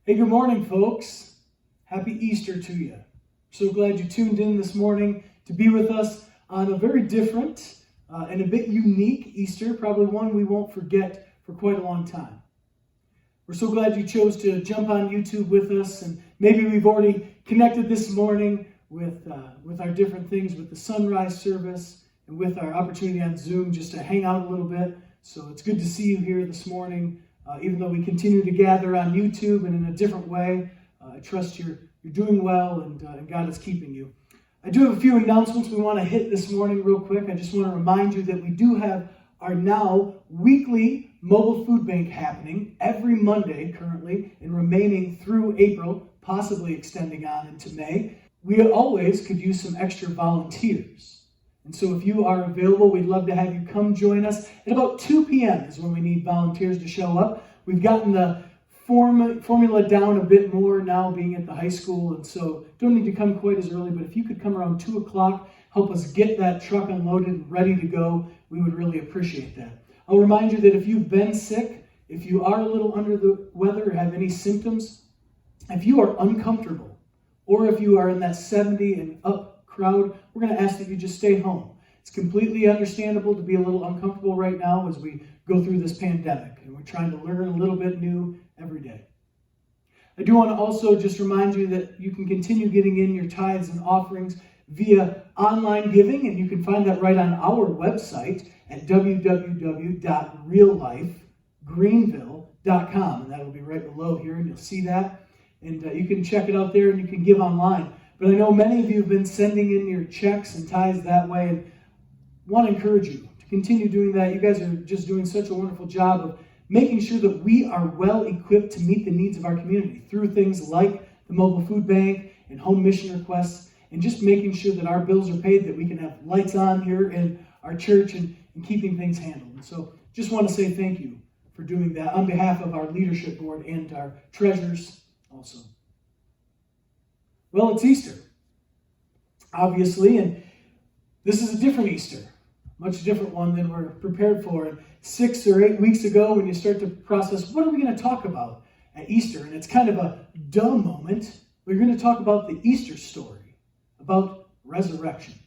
Hey, good morning, folks. Happy Easter to you. So glad you tuned in this morning to be with us on a very different and a bit unique Easter, probably one we won't forget for quite a long time. We're so glad you chose to jump on YouTube with us, and maybe we've already connected this morning with our different things, with the sunrise service and with our opportunity on Zoom just to hang out a little bit. So it's good to see you here this morning. Even though we continue to gather on YouTube and in a different way, I trust you're doing well and God is keeping you. I do have a few announcements we want to hit this morning real quick. I just want to remind you that we do have our now weekly mobile food bank happening every Monday currently and remaining through April, possibly extending on into May. We always could use some extra volunteers. And so if you are available, we'd love to have you come join us. At about 2 p.m. is when we need volunteers to show up. We've gotten the formula down a bit more now being at the high school, and so don't need to come quite as early, but if you could come around 2 o'clock, help us get that truck unloaded and ready to go, we would really appreciate that. I'll remind you that if you've been sick, if you are a little under the weather or have any symptoms, if you are uncomfortable, or if you are in that 70 and up crowd, we're going to ask that you just stay home. It's completely understandable to be a little uncomfortable right now as we go through this pandemic, and we're trying to learn a little bit new every day. I do want to also just remind you that you can continue getting in your tithes and offerings via online giving, and you can find that right on our website at www.reallifegreenville.com, and that will be right below here, and you'll see that, and you can check it out there, and you can give online. But I know many of you have been sending in your checks and tithes that way, and want to encourage you to continue doing that. You guys are just doing such a wonderful job of making sure that we are well equipped to meet the needs of our community through things like the mobile food bank and home mission requests, and just making sure that our bills are paid, that we can have lights on here in our church and keeping things handled. And so just want to say thank you for doing that on behalf of our leadership board and our treasurers also. Well, it's Easter, obviously, and this is a different Easter, much different one than we're prepared for. And 6 or 8 weeks ago, when you start to process, what are we going to talk about at Easter? And it's kind of a dumb moment. We're going to talk about the Easter story, about resurrection.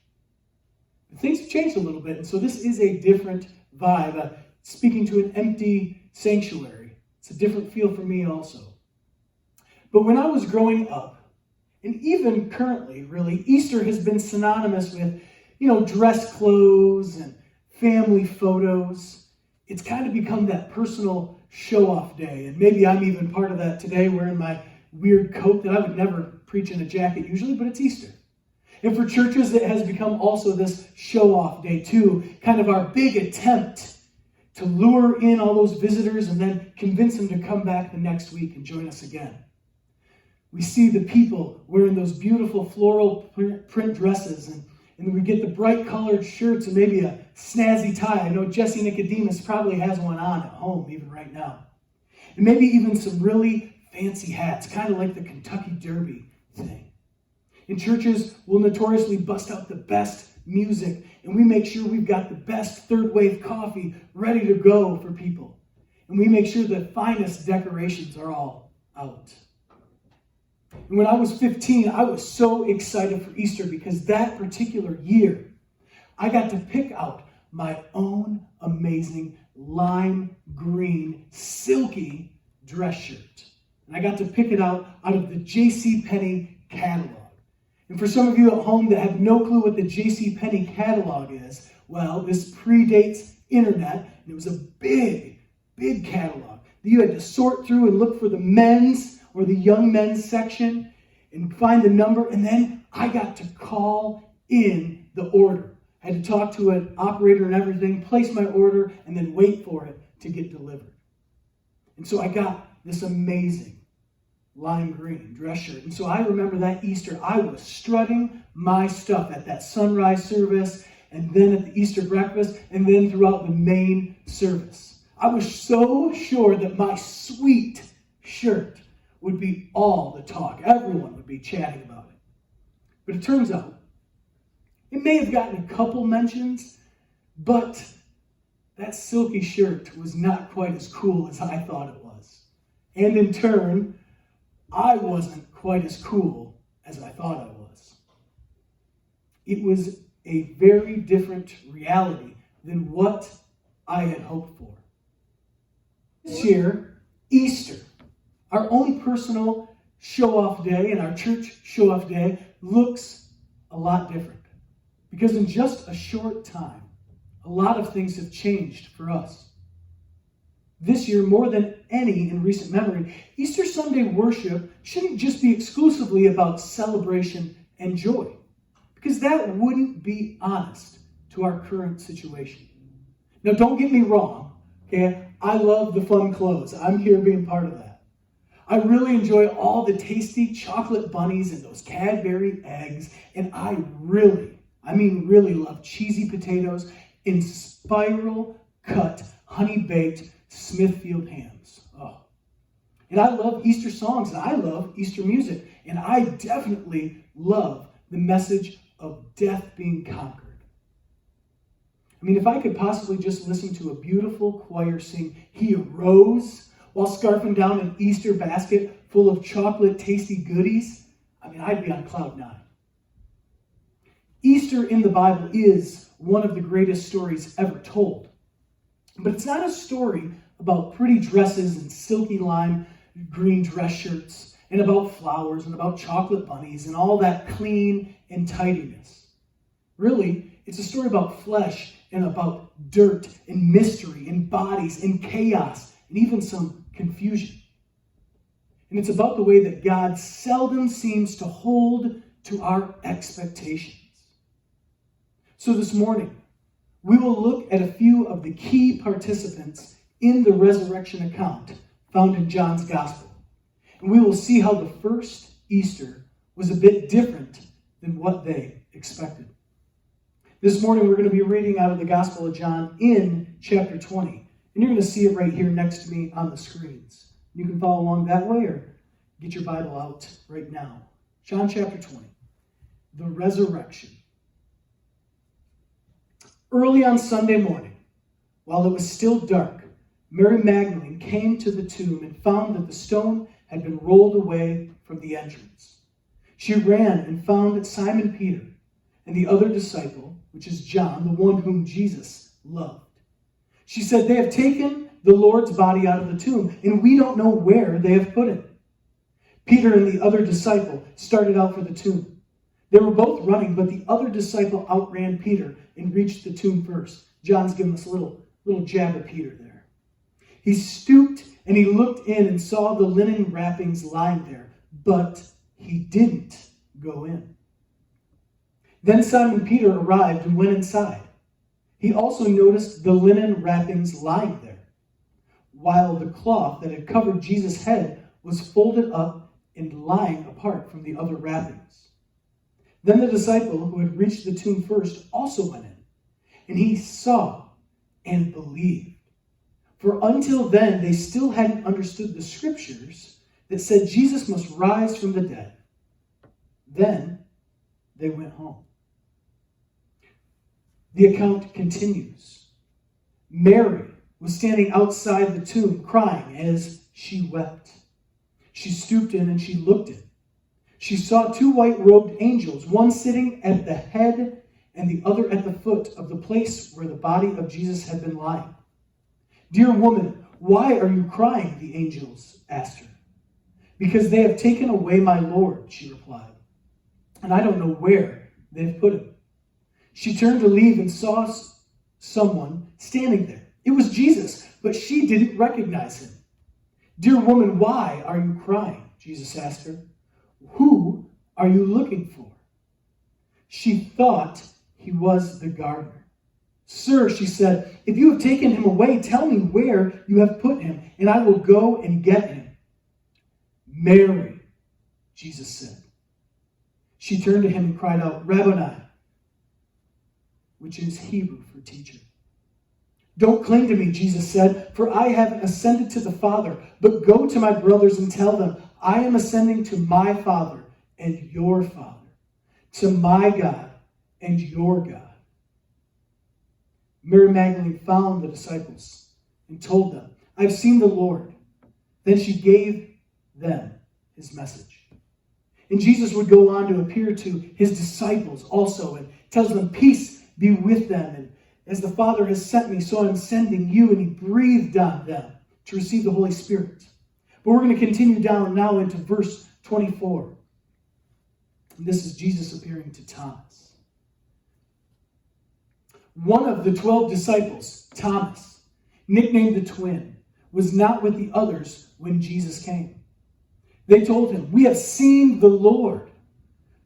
And things have changed a little bit, and so this is a different vibe. Speaking to an empty sanctuary, it's a different feel for me also. But when I was growing up, and even currently, really, Easter has been synonymous with, dress clothes and family photos. It's kind of become that personal show-off day. And maybe I'm even part of that today, wearing my weird coat that I would never preach in a jacket usually, but it's Easter. And for churches, it has become also this show-off day too, kind of our big attempt to lure in all those visitors and then convince them to come back the next week and join us again. We see the people wearing those beautiful floral print dresses, and we get the bright colored shirts and maybe a snazzy tie. I know Jesse Nicodemus probably has one on at home even right now. And maybe even some really fancy hats, kind of like the Kentucky Derby thing. In churches, we'll notoriously bust out the best music, and we make sure we've got the best third wave coffee ready to go for people. And we make sure the finest decorations are all out. And when I was 15, I was so excited for Easter because that particular year, I got to pick out my own amazing lime green, silky dress shirt. And I got to pick it out of the JCPenney catalog. And for some of you at home that have no clue what the JCPenney catalog is, well, this predates internet, and it was a big, big catalog that you had to sort through and look for the men's or the young men's section and find the number, and then I got to call in the order. I had to talk to an operator and everything, place my order, and then wait for it to get delivered. And so I got this amazing lime green dress shirt. And so I remember that Easter, I was strutting my stuff at that sunrise service, and then at the Easter breakfast, and then throughout the main service. I was so sure that my sweet shirt would be all the talk. Everyone would be chatting about it. But it turns out, it may have gotten a couple mentions, but that silky shirt was not quite as cool as I thought it was. And in turn, I wasn't quite as cool as I thought I was. It was a very different reality than what I had hoped for. This year, Easter, our own personal show-off day and our church show-off day looks a lot different. Because in just a short time, a lot of things have changed for us. This year, more than any in recent memory, Easter Sunday worship shouldn't just be exclusively about celebration and joy, because that wouldn't be honest to our current situation. Now, don't get me wrong, okay? I love the fun clothes. I'm here being part of that. I really enjoy all the tasty chocolate bunnies and those Cadbury eggs, and I really love cheesy potatoes in spiral cut, honey-baked Smithfield hams. Oh. And I love Easter songs, and I love Easter music, and I definitely love the message of death being conquered. I mean, if I could possibly just listen to a beautiful choir sing, "He arose," while scarfing down an Easter basket full of chocolate tasty goodies, I'd be on cloud nine. Easter in the Bible is one of the greatest stories ever told. But it's not a story about pretty dresses and silky lime green dress shirts and about flowers and about chocolate bunnies and all that clean and tidiness. Really, it's a story about flesh and about dirt and mystery and bodies and chaos and even some confusion. And it's about the way that God seldom seems to hold to our expectations. So this morning, we will look at a few of the key participants in the resurrection account found in John's Gospel. And we will see how the first Easter was a bit different than what they expected. This morning, we're going to be reading out of the Gospel of John in chapter 20. And you're going to see it right here next to me on the screens. You can follow along that way or get your Bible out right now. John chapter 20, the resurrection. Early on Sunday morning, while it was still dark, Mary Magdalene came to the tomb and found that the stone had been rolled away from the entrance. She ran and found Simon Peter and the other disciple, which is John, the one whom Jesus loved. She said, "They have taken the Lord's body out of the tomb, and we don't know where they have put it." Peter and the other disciple started out for the tomb. They were both running, but the other disciple outran Peter and reached the tomb first. John's giving us a little jab at Peter there. He stooped and he looked in and saw the linen wrappings lying there, but he didn't go in. Then Simon Peter arrived and went inside. He also noticed the linen wrappings lying there, while the cloth that had covered Jesus' head was folded up and lying apart from the other wrappings. Then the disciple who had reached the tomb first also went in, and he saw and believed. For until then, they still hadn't understood the scriptures that said Jesus must rise from the dead. Then they went home. The account continues. Mary was standing outside the tomb crying as she wept. She stooped in and she looked in. She saw two white-robed angels, one sitting at the head and the other at the foot of the place where the body of Jesus had been lying. "Dear woman, why are you crying?" the angels asked her. "Because they have taken away my Lord," she replied, "and I don't know where they have put him." She turned to leave and saw someone standing there. It was Jesus, but she didn't recognize him. "Dear woman, why are you crying?" Jesus asked her. "Who are you looking for?" She thought he was the gardener. "Sir," she said, "if you have taken him away, tell me where you have put him, and I will go and get him." "Mary," Jesus said. She turned to him and cried out, "Rabboni," which is Hebrew for teacher. "Don't cling to me," Jesus said, "for I haven't ascended to the Father, but go to my brothers and tell them, I am ascending to my Father and your Father, to my God and your God." Mary Magdalene found the disciples and told them, "I've seen the Lord." Then she gave them his message. And Jesus would go on to appear to his disciples also and tells them, peace be with them. And as the Father has sent me, so I'm sending you. And he breathed on them to receive the Holy Spirit. But we're going to continue down now into verse 24. And this is Jesus appearing to Thomas. One of the 12 disciples, Thomas, nicknamed the twin, was not with the others when Jesus came. They told him, we have seen the Lord.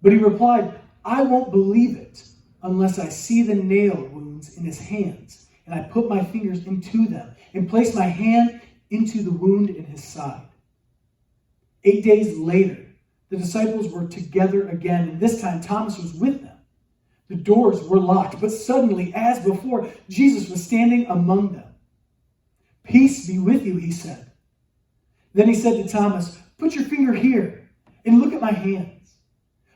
But he replied, I won't believe it unless I see the nail wounds in his hands, and I put my fingers into them, and place my hand into the wound in his side. 8 days later, the disciples were together again, and this time Thomas was with them. The doors were locked, but suddenly, as before, Jesus was standing among them. Peace be with you, he said. Then he said to Thomas, put your finger here and look at my hands.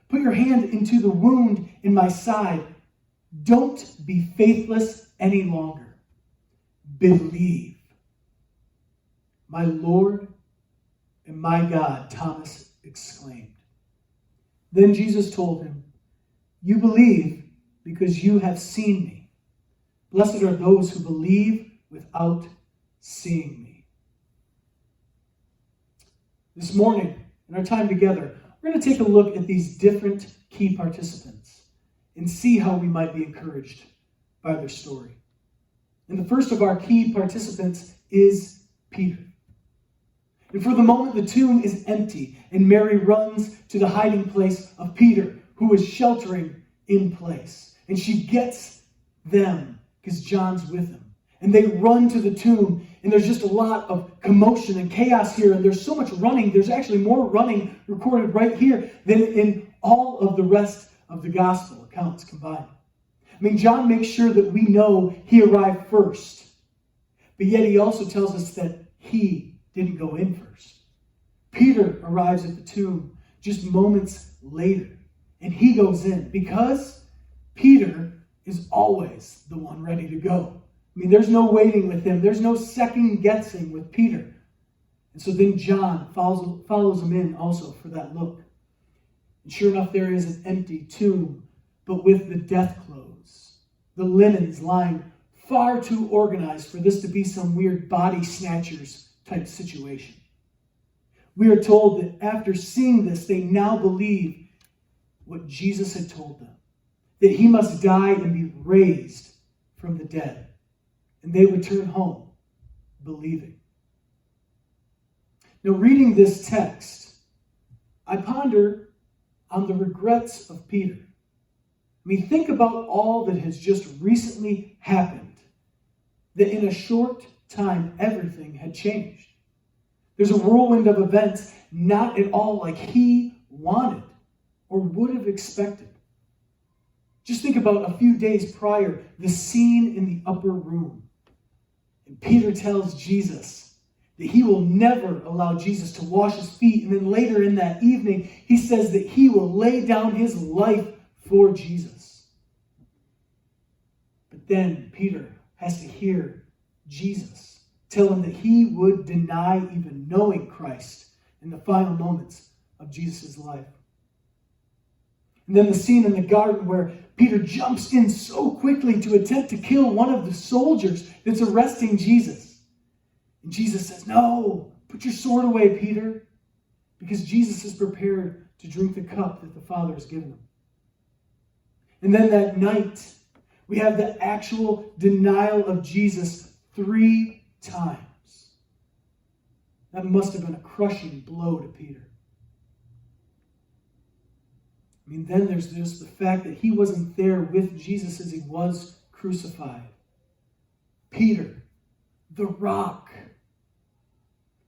Put your hand into the wound in my side. Don't be faithless any longer. Believe. My Lord and my God, Thomas exclaimed. Then Jesus told him, you believe because you have seen me. Blessed are those who believe without seeing me. This morning, in our time together, we're going to take a look at these different key participants and see how we might be encouraged by their story. And the first of our key participants is Peter. And for the moment, the tomb is empty, and Mary runs to the hiding place of Peter, who is sheltering in place. And she gets them because John's with him. And they run to the tomb, and there's just a lot of commotion and chaos here, and there's so much running. There's actually more running recorded right here than in all of the rest of the gospel accounts combined. I mean, John makes sure that we know he arrived first, but yet he also tells us that he didn't go in first. Peter arrives at the tomb just moments later, and he goes in because Peter is always the one ready to go. I mean, there's no waiting with him. There's no second guessing with Peter. And so then John follows him in also for that look. And sure enough, there is an empty tomb, but with the death clothes, the linens lying far too organized for this to be some weird body snatchers type situation. We are told that after seeing this, they now believe what Jesus had told them, that he must die and be raised from the dead. And they return home believing. Now, reading this text, I ponder on the regrets of Peter. I mean, think about all that has just recently happened, that in a short time, everything had changed. There's a whirlwind of events not at all like he wanted or would have expected. Just think about a few days prior, the scene in the upper room. And Peter tells Jesus that he will never allow Jesus to wash his feet. And then later in that evening, he says that he will lay down his life for Jesus. But then Peter has to hear Jesus tell him that he would deny even knowing Christ in the final moments of Jesus' life. And then the scene in the garden where Peter jumps in so quickly to attempt to kill one of the soldiers that's arresting Jesus. And Jesus says, no, put your sword away, Peter, because Jesus is prepared to drink the cup that the Father has given him. And then that night, we have the actual denial of Jesus 3 times. That must have been a crushing blow to Peter. I mean, then there's just the fact that he wasn't there with Jesus as he was crucified. Peter, the rock.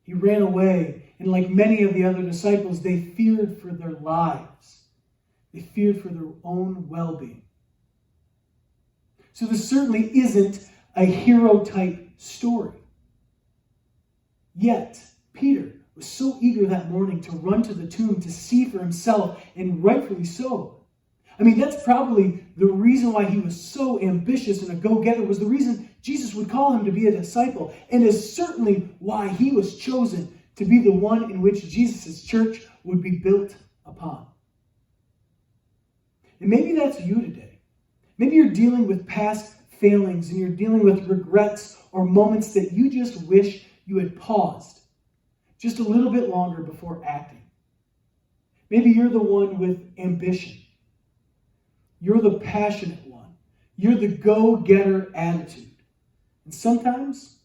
He ran away, and like many of the other disciples, they feared for their lives. They feared for their own well-being. So this certainly isn't a hero-type story. Yet, Peter was so eager that morning to run to the tomb to see for himself, and rightfully so. I mean, that's probably the reason why he was so ambitious and a go-getter, was the reason Jesus would call him to be a disciple, and is certainly why he was chosen to be the one in which Jesus' church would be built upon. And maybe that's you today. Maybe you're dealing with past failings and you're dealing with regrets or moments that you just wish you had paused just a little bit longer before acting. Maybe you're the one with ambition. You're the passionate one. You're the go-getter attitude. And sometimes,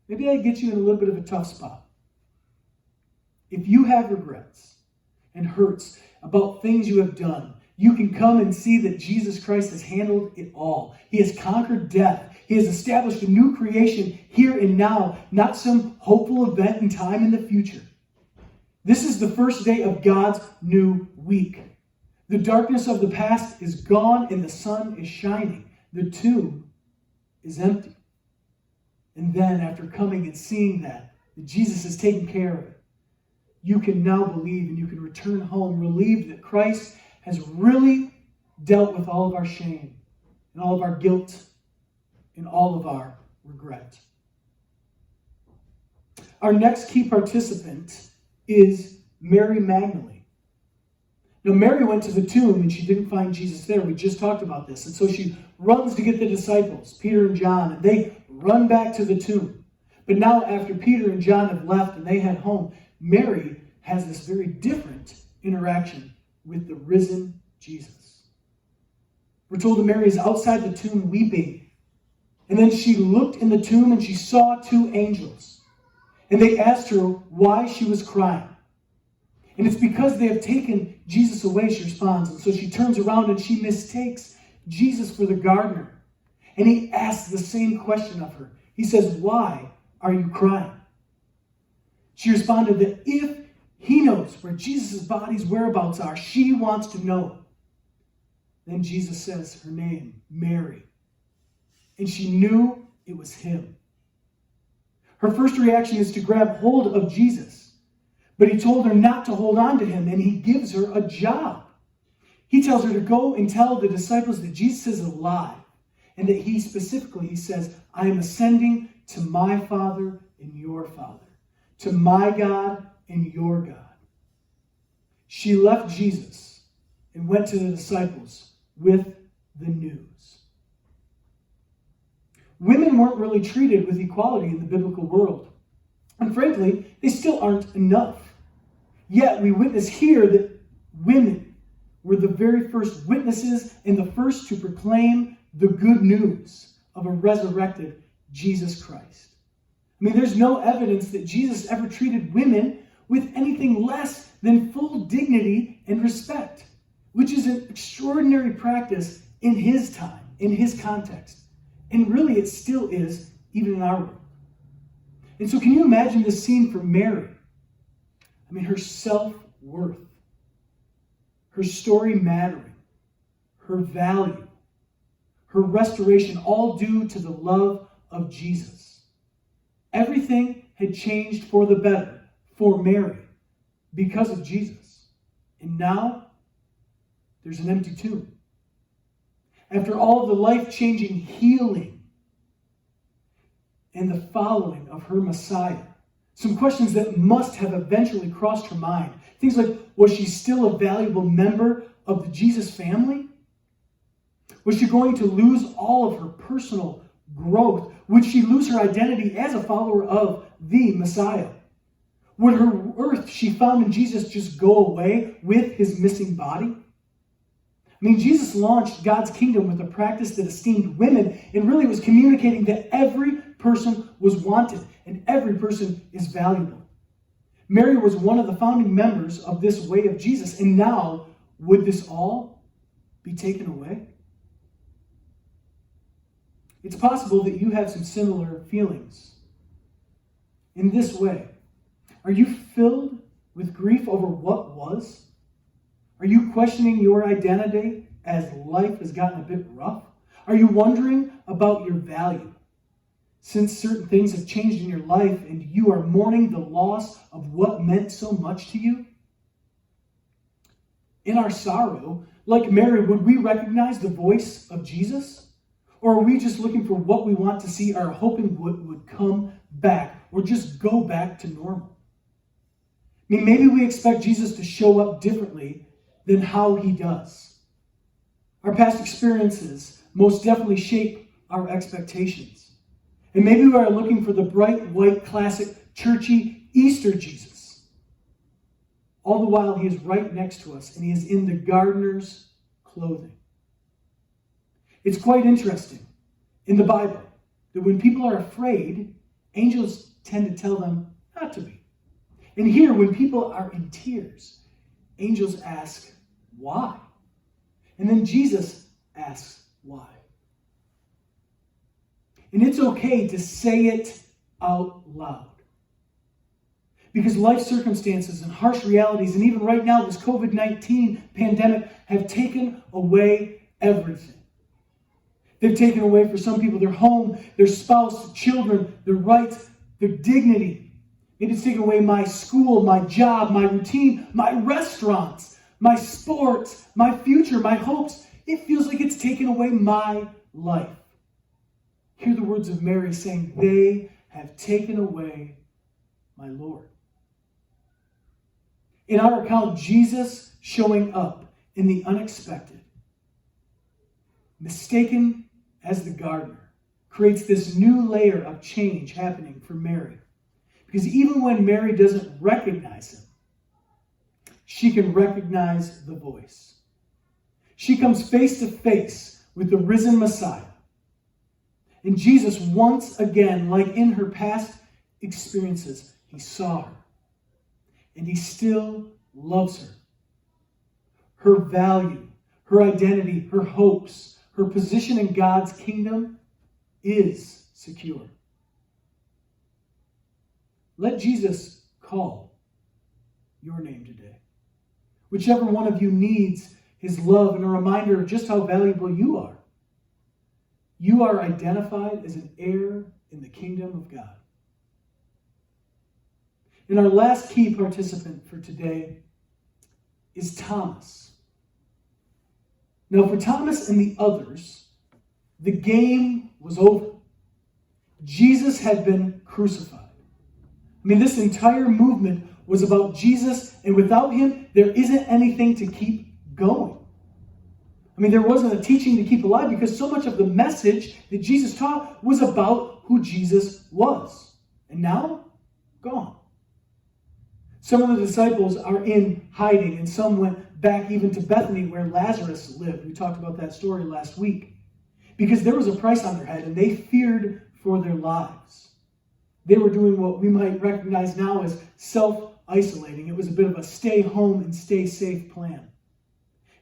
maybe that gets you in a little bit of a tough spot. If you have regrets and hurts about things you have done, you can come and see that Jesus Christ has handled it all. He has conquered death. He has established a new creation here and now, not some hopeful event in time in the future. This is the first day of God's new week. The darkness of the past is gone and the sun is shining. The tomb is empty. And then after coming and seeing that Jesus has taken care of it, you can now believe and you can return home relieved that Christ has really dealt with all of our shame and all of our guilt and all of our regret. Our next key participant is Mary Magdalene. Now, Mary went to the tomb and she didn't find Jesus there. We just talked about this. And so she runs to get the disciples, Peter and John, and they run back to the tomb. But now, after Peter and John have left and they head home, Mary has this very different interaction with the risen Jesus. We're told that Mary is outside the tomb weeping. And then she looked in the tomb and she saw two angels. And they asked her why she was crying. And it's because they have taken Jesus away, she responds. And so she turns around and she mistakes Jesus for the gardener. And he asks the same question of her. He says, "Why are you crying?" She responded that if he knows where Jesus' body's whereabouts are, she wants to know. Then Jesus says her name, Mary. And she knew it was him. Her first reaction is to grab hold of Jesus. But he told her not to hold on to him, and he gives her a job. He tells her to go and tell the disciples that Jesus is alive, and that he says, "I am ascending to my Father and your Father, to my God and your God." She left Jesus and went to the disciples with the news. Women weren't really treated with equality in the biblical world. And frankly, they still aren't enough. Yet we witness here that women were the very first witnesses and the first to proclaim the good news of a resurrected Jesus Christ. I mean, there's no evidence that Jesus ever treated women with anything less than full dignity and respect, which is an extraordinary practice in his time, in his context. And really, it still is, even in our world. And so can you imagine this scene for Mary? I mean, her self-worth, her story mattering, her value, her restoration, all due to the love of Jesus. Everything had changed for the better for Mary because of Jesus. And now, there's an empty tomb. After all of the life-changing healing and the following of her Messiah, some questions that must have eventually crossed her mind. Things like, was she still a valuable member of the Jesus family? Was she going to lose all of her personal growth? Would she lose her identity as a follower of the Messiah? Would her worth she found in Jesus just go away with his missing body? I mean, Jesus launched God's kingdom with a practice that esteemed women and really was communicating that every person was wanted and every person is valuable. Mary was one of the founding members of this way of Jesus, and now, would this all be taken away? It's possible that you have some similar feelings. In this way, are you filled with grief over what was? Are you questioning your identity as life has gotten a bit rough? Are you wondering about your value since certain things have changed in your life and you are mourning the loss of what meant so much to you? In our sorrow, like Mary, would we recognize the voice of Jesus? Or are we just looking for what we want to see or hoping would come back or just go back to normal? mean, maybe we expect Jesus to show up differently than how he does. Our past experiences most definitely shape our expectations. And maybe we are looking for the bright, white, classic, churchy Easter Jesus. All the while, he is right next to us, and he is in the gardener's clothing. It's quite interesting in the Bible that when people are afraid, angels tend to tell them not to be. And here, when people are in tears, angels ask, why? And then Jesus asks, why? And it's okay to say it out loud. Because life circumstances and harsh realities, and even right now, this COVID-19 pandemic, have taken away everything. They've taken away, for some people, their home, their spouse, children, their rights, their dignity. Maybe it's taken away my school, my job, my routine, my restaurants, my sports, my future, my hopes. It feels like it's taken away my life. Hear the words of Mary saying, they have taken away my Lord. In our account, Jesus showing up in the unexpected, mistaken as the gardener, creates this new layer of change happening for Mary. Because even when Mary doesn't recognize him, she can recognize the voice. She comes face to face with the risen Messiah. And Jesus, once again, like in her past experiences, he saw her. And he still loves her. Her value, her identity, her hopes, her position in God's kingdom is secure. Let Jesus call your name today. Whichever one of you needs his love and a reminder of just how valuable you are. You are identified as an heir in the kingdom of God. And our last key participant for today is Thomas. Now, for Thomas and the others, the game was over. Jesus had been crucified. I mean, this entire movement was about Jesus, and without him, there isn't anything to keep going. I mean, there wasn't a teaching to keep alive because so much of the message that Jesus taught was about who Jesus was. And now, gone. Some of the disciples are in hiding, and some went back even to Bethany where Lazarus lived. We talked about that story last week. Because there was a price on their head, and they feared for their lives. They were doing what we might recognize now as self-isolating. It was a bit of a stay home and stay safe plan.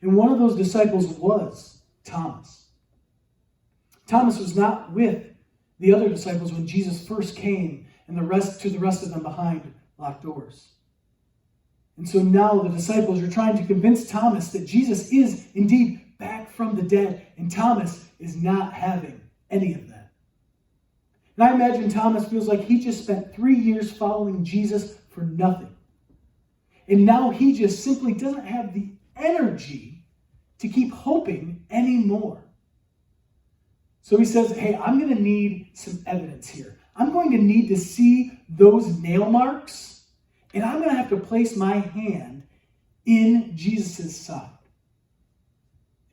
And one of those disciples was Thomas. Thomas was not with the other disciples when Jesus first came and the rest of them behind locked doors. And so now the disciples are trying to convince Thomas that Jesus is indeed back from the dead, and Thomas is not having any of that. And I imagine Thomas feels like he just spent 3 years following Jesus for nothing. And now he just simply doesn't have the energy to keep hoping anymore. So he says, hey, I'm going to need some evidence here. I'm going to need to see those nail marks, and I'm going to have to place my hand in Jesus' side.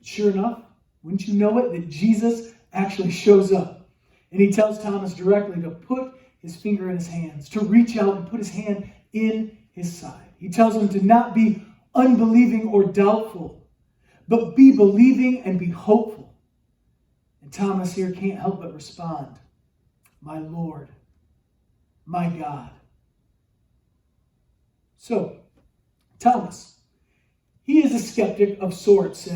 Sure enough, wouldn't you know it, that Jesus actually shows up. And he tells Thomas directly to put his finger in his hands, to reach out and put his hand in his side. He tells him to not be unbelieving or doubtful, but be believing and be hopeful. And Thomas here can't help but respond, my Lord, my God. So, Thomas, he is a skeptic of sorts,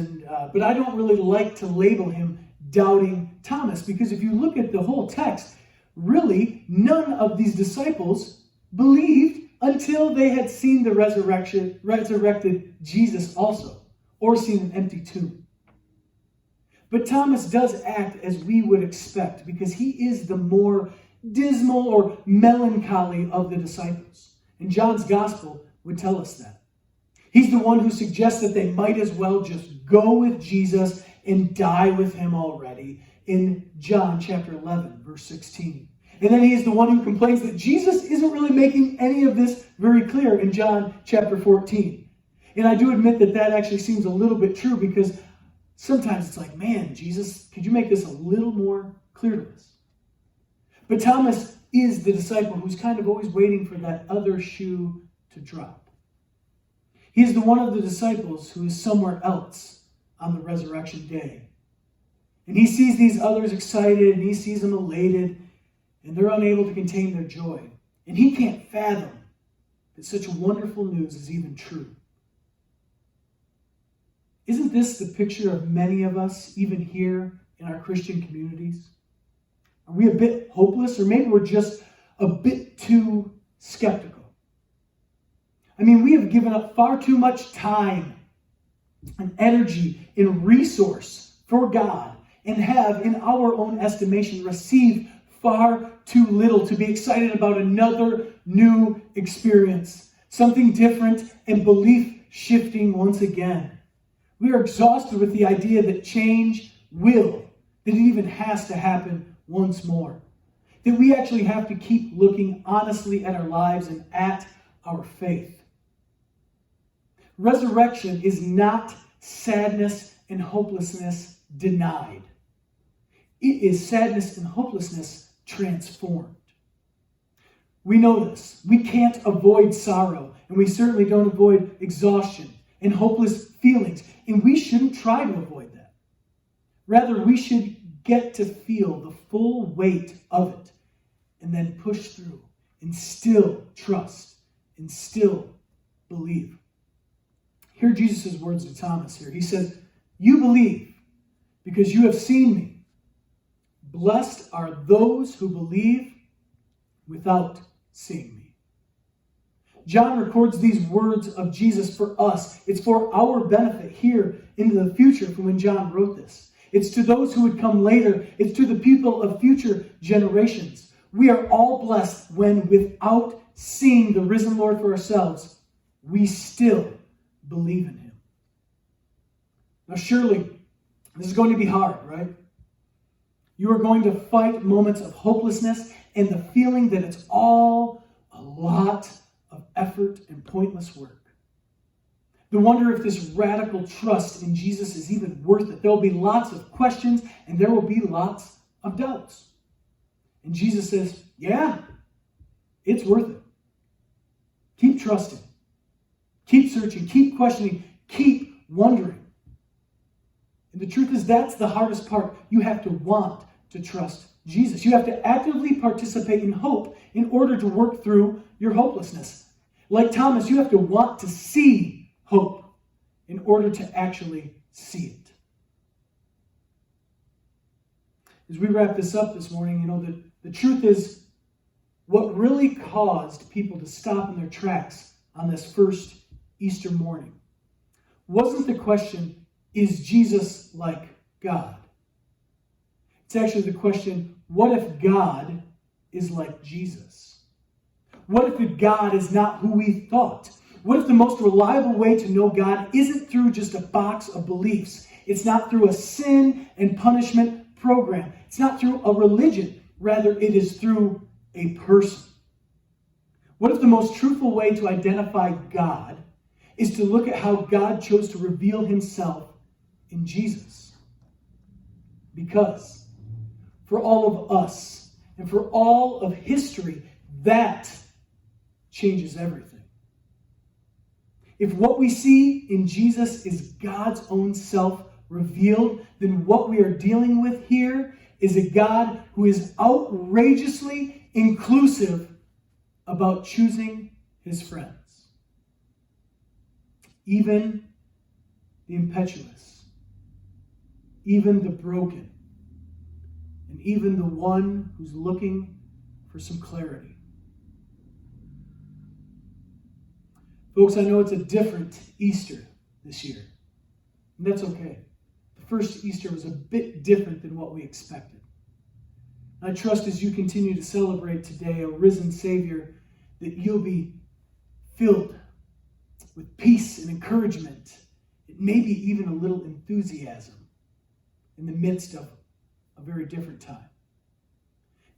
but I don't really like to label him doubting Thomas, because if you look at the whole text, really none of these disciples believed until they had seen the resurrected Jesus also, or seen an empty tomb. But Thomas does act as we would expect, because he is the more dismal or melancholy of the disciples. And John's gospel would tell us that. He's the one who suggests that they might as well just go with Jesus and die with him already in John chapter 11, verse 16. And then he is the one who complains that Jesus isn't really making any of this very clear in John chapter 14. And I do admit that that actually seems a little bit true, because sometimes it's like, man, Jesus, could you make this a little more clear to us? But Thomas is the disciple who's kind of always waiting for that other shoe to drop. He's the one of the disciples who is somewhere else on the resurrection day. And he sees these others excited, and he sees them elated, and they're unable to contain their joy. And he can't fathom that such wonderful news is even true. Isn't this the picture of many of us, even here in our Christian communities? Are we a bit hopeless, or maybe we're just a bit too skeptical? I mean, we have given up far too much time and energy and resource for God, and have, in our own estimation, received far too little to be excited about another new experience, something different and belief shifting once again. We are exhausted with the idea that change will, that it even has to happen once more. That we actually have to keep looking honestly at our lives and at our faith. Resurrection is not sadness and hopelessness denied. It is sadness and hopelessness transformed. We know this. We can't avoid sorrow, and we certainly don't avoid exhaustion and hopeless feelings, and we shouldn't try to avoid that. Rather, we should get to feel the full weight of it, and then push through, and still trust, and still believe. Hear Jesus' words to Thomas here. He says, "You believe because you have seen me. Blessed are those who believe without seeing me." John records these words of Jesus for us. It's for our benefit here into the future from when John wrote this. It's to those who would come later. It's to the people of future generations. We are all blessed when, without seeing the risen Lord for ourselves, we still believe in him. Now, surely, this is going to be hard, right? You are going to fight moments of hopelessness and the feeling that it's all a lot of effort and pointless work. The wonder if this radical trust in Jesus is even worth it. There will be lots of questions, and there will be lots of doubts. And Jesus says, yeah, it's worth it. Keep trusting. Keep searching. Keep questioning. Keep wondering. And the truth is, that's the hardest part. You have to want to trust Jesus. You have to actively participate in hope in order to work through your hopelessness. Like Thomas, you have to want to see hope in order to actually see it. As we wrap this up this morning, the truth is, what really caused people to stop in their tracks on this first Easter morning wasn't the question, is Jesus like God? It's actually the question, what if God is like Jesus? What if God is not who we thought? What if the most reliable way to know God isn't through just a box of beliefs? It's not through a sin and punishment program. It's not through a religion. Rather, it is through a person. What if the most truthful way to identify God is to look at how God chose to reveal himself in Jesus? Because for all of us and for all of history, that changes everything. If what we see in Jesus is God's own self revealed, then what we are dealing with here is a God who is outrageously inclusive about choosing his friends. Even the impetuous, even the broken, and even the one who's looking for some clarity. Folks, I know it's a different Easter this year, and that's okay. The first Easter was a bit different than what we expected. I trust as you continue to celebrate today a risen Savior that you'll be filled with peace and encouragement, and maybe even a little enthusiasm in the midst of a very different time.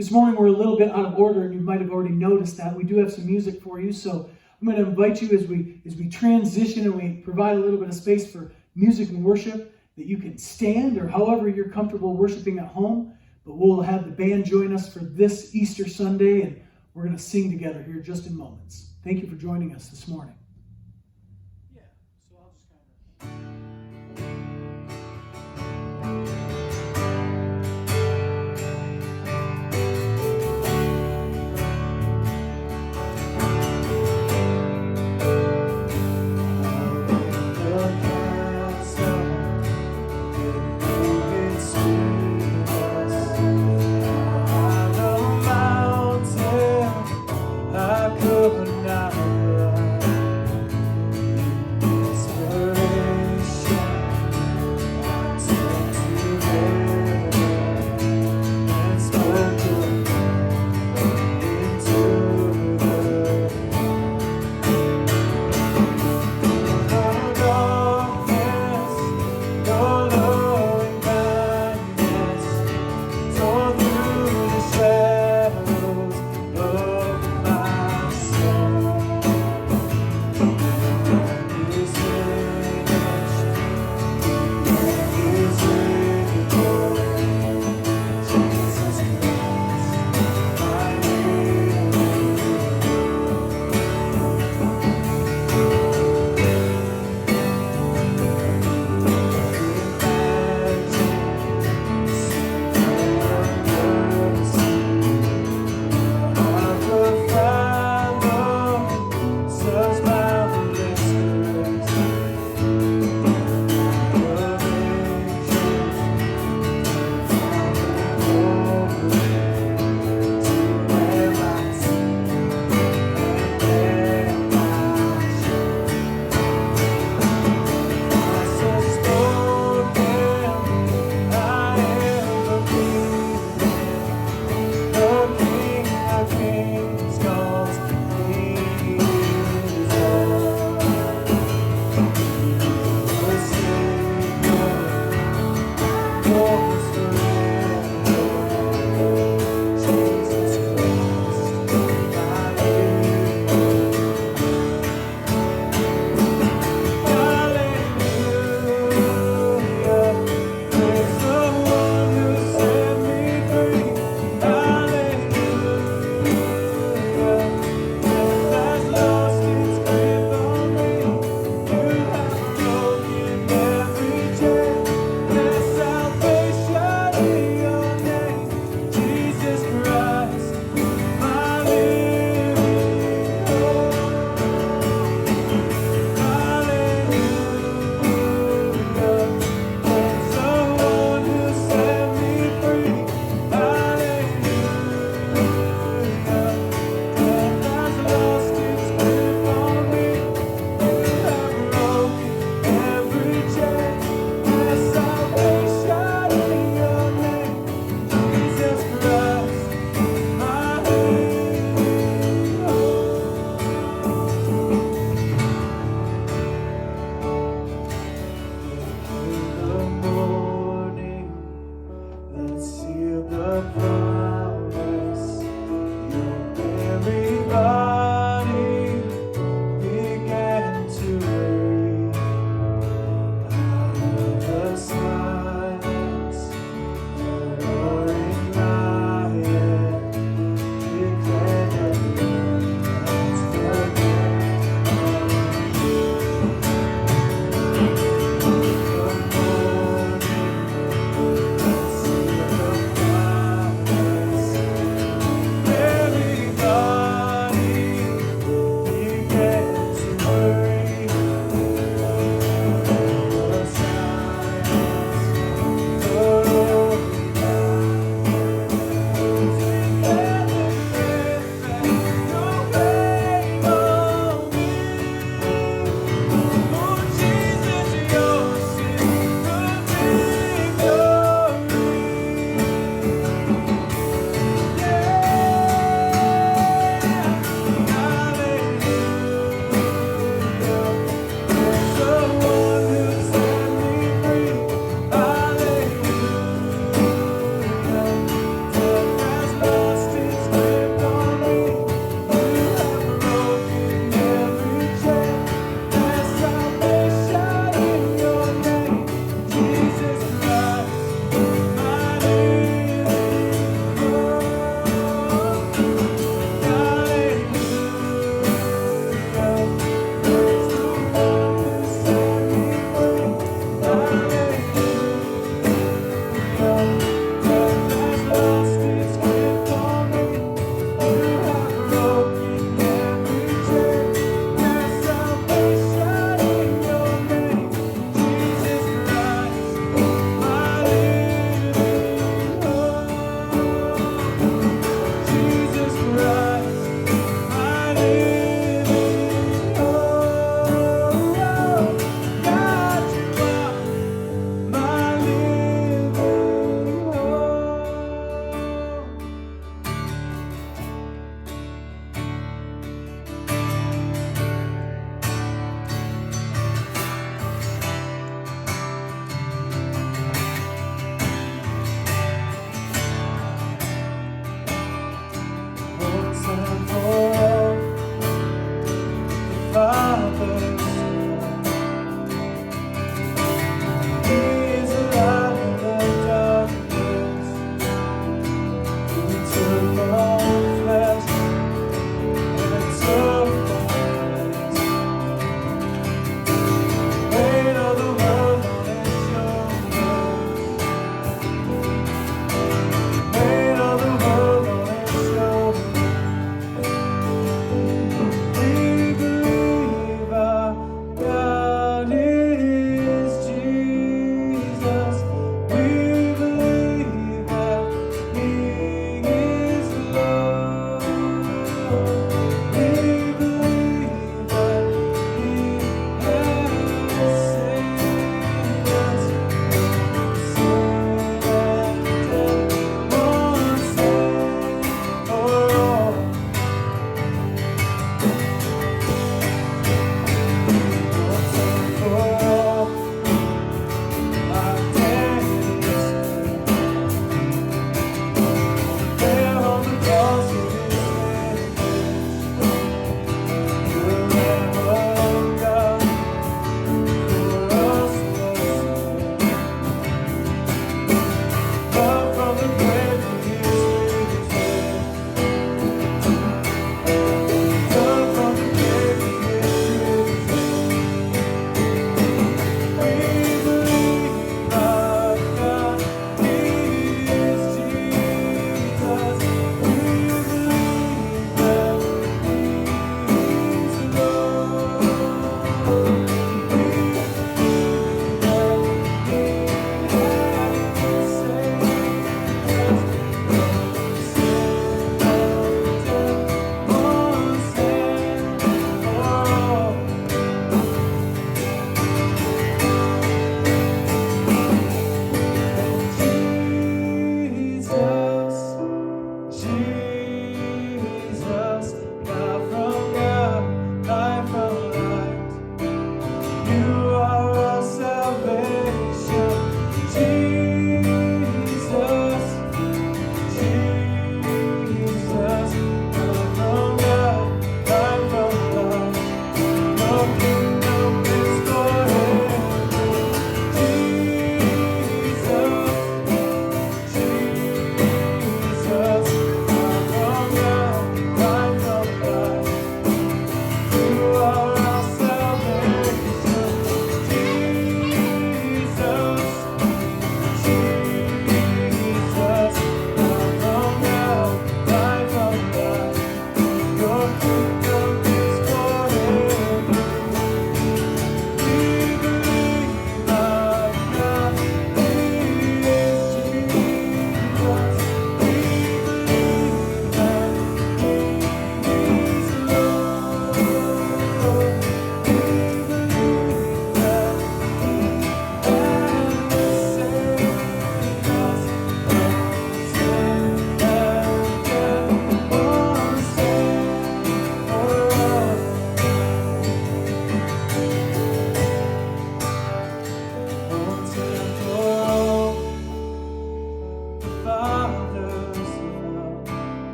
This morning we're a little bit out of order, and you might have already noticed that. We do have some music for you, so I'm going to invite you as we transition and we provide a little bit of space for music and worship, that you can stand or however you're comfortable worshiping at home. But we'll have the band join us for this Easter Sunday, and we're going to sing together here just in moments. Thank you for joining us this morning. Yeah, so I'll just I could not run.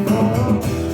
Oh,